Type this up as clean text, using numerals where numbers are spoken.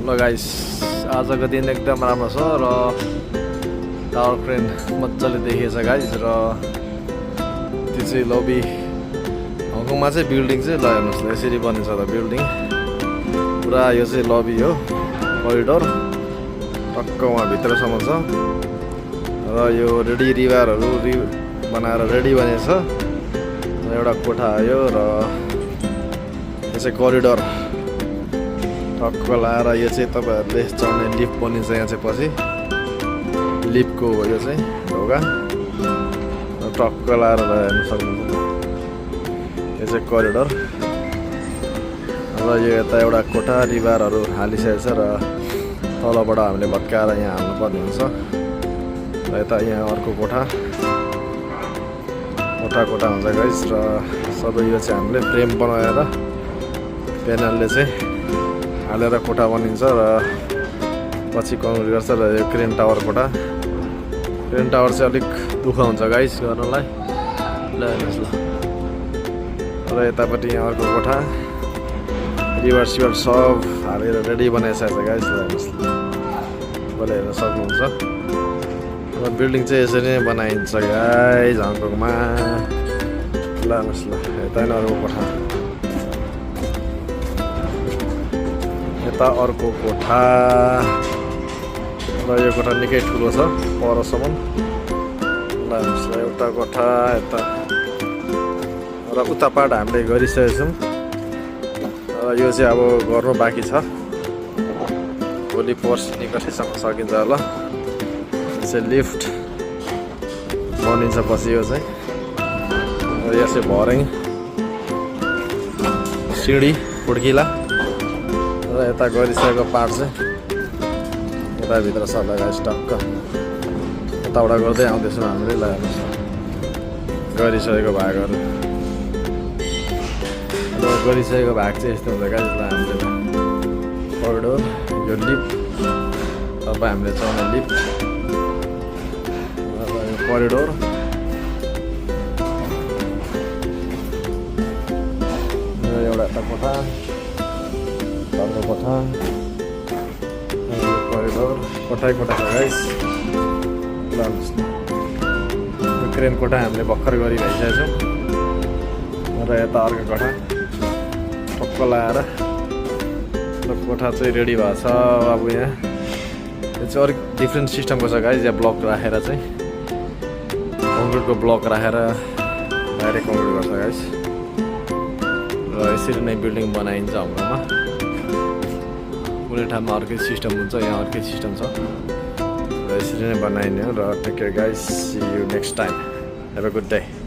ल गाइस आजको दिन एकदम राम्रो छ र टावर क्रेन मजाले देखिएछ गाइस र त्यो चाहिँ लबी हङकङमा चाहिँ बिल्डिङ चाहिँ ल हेर्नुहोस् न यसरी बनेछ त बिल्डिङ पुरा यो चाहिँ लबी हो करिडोर टक्क वहाँ भित्रसम्म छ र यो रेडी रिभरहरू बनाएर रेडी बनेछ एउटा कोठा आयो र यो चाहिँ करिडोर टक्क लाएर यो चाहिँ तपाईहरुले चढ्ने लिफ्ट बनिन्छ यहाँ चाहिँ पछि लिफ्टको हो यो चाहिँ ढोका टक्क लाएर हेर्न सक्नुहुन्छ यो चाहिँ करिडोर र यो यता एउटा कोठा रिभरहरू हालिसकेको छ र तलबाट हामीले भत्काएर यहाँ हाल्नुपर्ने हुन्छ र यता यहाँ अर्को कोठा हुन्छ गाइस र सबै यो चाहिँ हामीले फ्रेम बनाएर प्यानलले चाहिँ हालेर कोठा बनिन्छ र पछि कन्भर्ट गर्छ र यो क्रेन टावर कोठा क्रेन टावर चाहिँ अलिक दुःख हुन्छ गाइस गर्नलाई ल हेर्नुहोस् ल र यतापट्टि यहाँ अर्को कोठा रिभर सिभर सब हालेर रेडी बनाइसकेको छ गाइस ल हेर्नुहोस् ल तपाईँले हेर्न सक्नुहुन्छ र बिल्डिङ चाहिँ यसरी नै बनाइन्छ गाइस हङकङमा ल हेर्नुहोस् ल यता नै अर्को कोठा यता अर्को कोठा र यो कोठा निकै ठुलो छ परसम्म ल हेर्नुहोस् ल एउटा कोठा यता र उता पार्ट हामीले गरिसकेको छौँ र यो चाहिँ अब गर्नु बाँकी छ भोलि पर्सि निकटैसम्म सकिन्छ होला यो चाहिँ लिफ्ट बनिन्छ पछि यो चाहिँ र यो चाहिँ भर्याङ सिँढी खुड्किला र यता गरिसकेको पार्ट चाहिँ यताभित्र छ गाइस टक्क यताबाट गर्दै आउँदैछौँ हामीले ल हेर्नुहोस् गरिसकेको भागहरू र गरिसकेको भाग चाहिँ यस्तो हुन्छ गाइस ल हामीले करिडोर यो लिफ्ट अब हामीले चढ्ने लिफ्ट र यो करिडोर र एउटा यता कोठा अर्को कोठा करिडोर कोठा छ गाइस ल यो क्रेन कोठा हामीले भर्खर गरी भइसकेको छौँ र यता अर्को कोठा टक्क लाएर कोठा चाहिँ रेडी भएको छ अब यहाँ यो चाहिँ अलिक डिफ्रेन्ट सिस्टमको छ गाइस यहाँ ब्लक राखेर चाहिँ कङ्क्रिटको ब्लक राखेर डाइरेक्ट कङ्क्रिट गर्छ गाइस र यसरी नै बिल्डिङ बनाइन्छ हङकङमा कुनै ठाउँमा अर्कै सिस्टम हुन्छ यहाँ अर्कै सिस्टम छ र यसरी नै बनाइने हो र take care guys see you next time have a good day